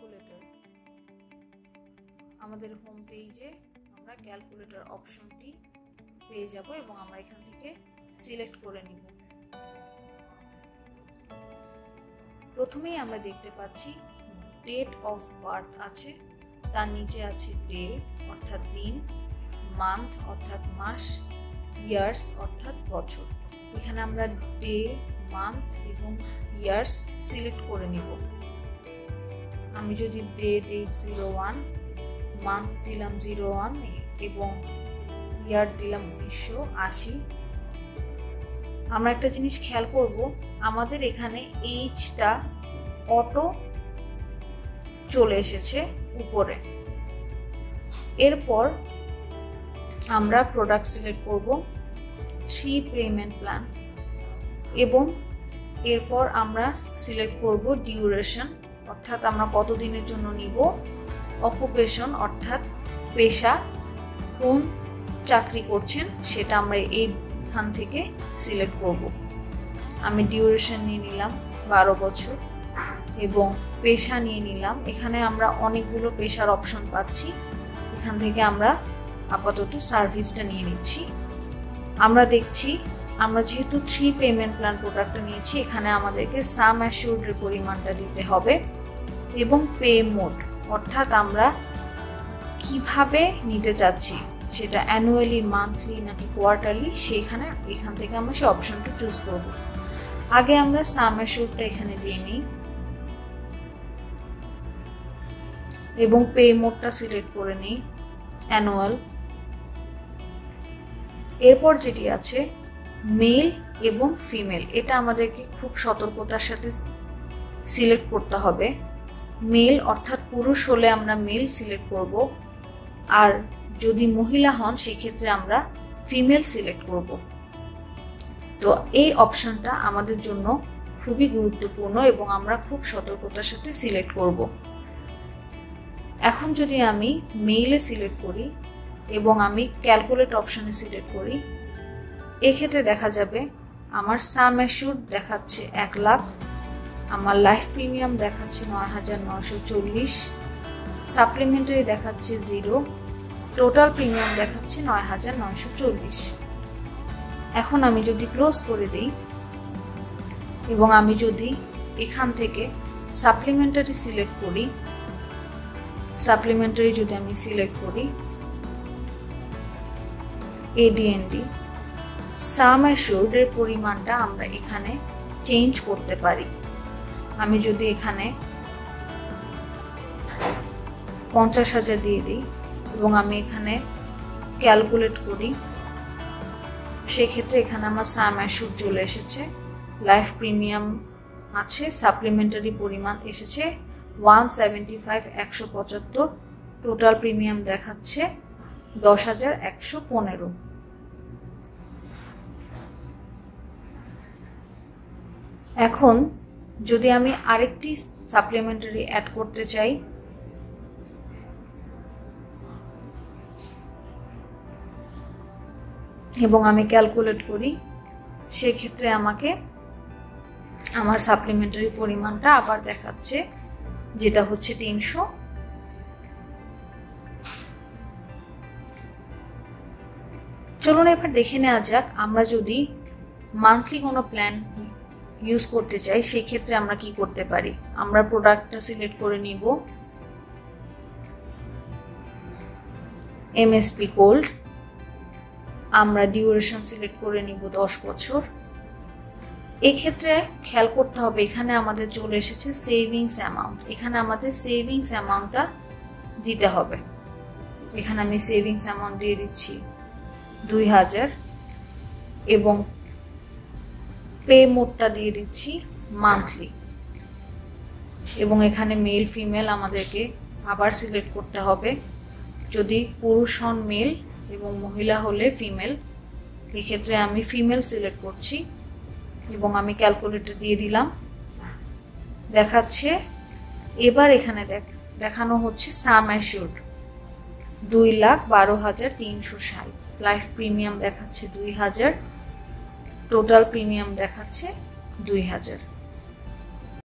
Calculator, আমাদের home পেজে আমরা ক্যালকুলেটর অপশনটি পেয়ে যাব এবং আমরা এখান থেকে সিলেক্ট করে নিব। প্রথমেই আমরা দেখতে পাচ্ছি ডেট অফ বার্থ আছে, তার নিচে আছে ডে অর্থাৎ দিন, মান্থ অর্থাৎ মাস, ইয়ার্স অর্থাৎ বছর। এখানে আমরা ডে, মান্থ এবং ইয়ার্স সিলেক্ট করে নিব। আমি যদি ডে দিই 01, মান্থ দিলাম 01 এবং ইয়ার দিলাম 1980। আমরা একটা জিনিস খেয়াল করব, আমাদের এখানে এইজটা অটো চলে এসেছে উপরে। এরপর আমরা প্রোডাক্ট সিলেক্ট করব 3 পেমেন্ট প্ল্যান এবং এরপর আমরা সিলেক্ট করব ডিউরেশন অর্থাৎ আমরা কতদিনের জন্য নিব, অকুপেশন অর্থাৎ পেশা, কোন চাকরি করছেন সেটা আমরা এইখান থেকে সিলেক্ট করব। আমি ডিউরেশন নিয়ে নিলাম 12 বছর এবং পেশা নিয়ে নিলাম। এখানে আমরা অনেকগুলো পেশার অপশন পাচ্ছি, এখান থেকে আমরা আপাতত সার্ভিসটা নিয়ে নিচ্ছি। আমরা দেখছি আমরা যেহেতু 3 পেমেন্ট প্ল্যান প্রোডাক্টটা নিয়েছি, এখানে আমাদেরকে সাম অ্যাসিউরডের পরিমাণটা দিতে হবে এবং পে মোড অর্থাৎ আমরা কিভাবে নিতে চাচ্ছি, সেটা অ্যানুয়ালি, মান্থলি নাকি কোয়ার্টারলি, এখান থেকে আমরা সেই অপশনটা চুজ করব। আগে আমরা সাম অ্যাসিউরডটা এখানে দিয়ে নিই এবং পে মোডটা সিলেক্ট করে নিই অ্যানুয়াল। এরপর যেটি আছে মেল এবং ফিমেল, এটা আমাদেরকে খুব সতর্কতার সাথে সিলেক্ট করতে হবে। মেল অর্থাৎ পুরুষ হলে আমরা মেল সিলেক্ট করব, আর যদি মহিলা হন সেক্ষেত্রে আমরা ফিমেল সিলেক্ট করব। তো এই অপশনটা আমাদের জন্য খুবই গুরুত্বপূর্ণ এবং আমরা খুব সতর্কতার সাথে সিলেক্ট করব। এখন যদি আমি মেইলে সিলেক্ট করি এবং আমি ক্যালকুলেট অপশনে সিলেক্ট করি, এক্ষেত্রে দেখা যাবে আমার সাম অ্যাসিউরড দেখাচ্ছে 1 লাখ, আমার লাইফ প্রিমিয়াম দেখাচ্ছে 9940, সাপ্লিমেন্টারি দেখাচ্ছে 0, টোটাল প্রিমিয়াম দেখাচ্ছে 9940। এখন আমি যদি ক্লোজ করে দিই এবং আমি যদি এখান থেকে সাপ্লিমেন্টারি সিলেক্ট করি, সাপ্লিমেন্টারি যদি আমি সিলেক্ট করি এডিএনডি, সাম অ্যাসিউরডের পরিমাণটা আমরা এখানে চেঞ্জ করতে পারি। আমি যদি এখানে 50,000 দিয়ে দিই এবং আমি এখানে ক্যালকুলেট করি, সেক্ষেত্রে এখানে আমার সাম অ্যাসিউরড চলে এসেছে, লাইফ প্রিমিয়াম আছে, সাপ্লিমেন্টারি পরিমাণ এসেছে 175,175, টোটাল প্রিমিয়াম দেখাচ্ছে 10,115। এখন যদি আমি আরেকটি সাপ্লিমেন্টারি অ্যাড করতে চাই, এবং আমি ক্যালকুলেট করি, সেক্ষেত্রে আমাকে আমার সাপ্লিমেন্টারি পরিমাণটা আবার দেখাচ্ছে, যেটা হচ্ছে 300। চলুন এবার দেখে নেওয়া যাক আমরা যদি মান্থলি কোনো প্ল্যান ইউজ করতে চাই সেই ক্ষেত্রে আমরা কি করতে পারি। আমরা প্রোডাক্টটা সিলেক্ট করে নিব এমএসপি গোল্ড, আমরা ডিউরেশন সিলেক্ট করে নিব 10 বছর। এক্ষেত্রে খেয়াল করতে হবে এখানে আমাদের চলে এসেছে সেভিংস অ্যামাউন্ট, এখানে আমাদের সেভিংস অ্যামাউন্টটা দিতে হবে। এখানে আমি সেভিংস অ্যামাউন্ট দিয়ে দিচ্ছি 2000 এবং পে মোডটা দিয়ে দিচ্ছি মান্থলি, এবং এখানে মেল ফিমেল আমাদেরকে আবার সিলেক্ট করতে হবে। যদি পুরুষ হন মেল এবং মহিলা হলে ফিমেল, এক্ষেত্রে আমি ফিমেল সিলেক্ট করছি এবং আমি ক্যালকুলেটর দিয়ে দিলাম, দেখাচ্ছে। এবার এখানে দেখানো হচ্ছে সাম অ্যাসিউরড 2,12,360, লাইফ প্রিমিয়াম দেখাচ্ছে 2000, টোটাল প্রিমিয়াম দেখাচ্ছে 2000।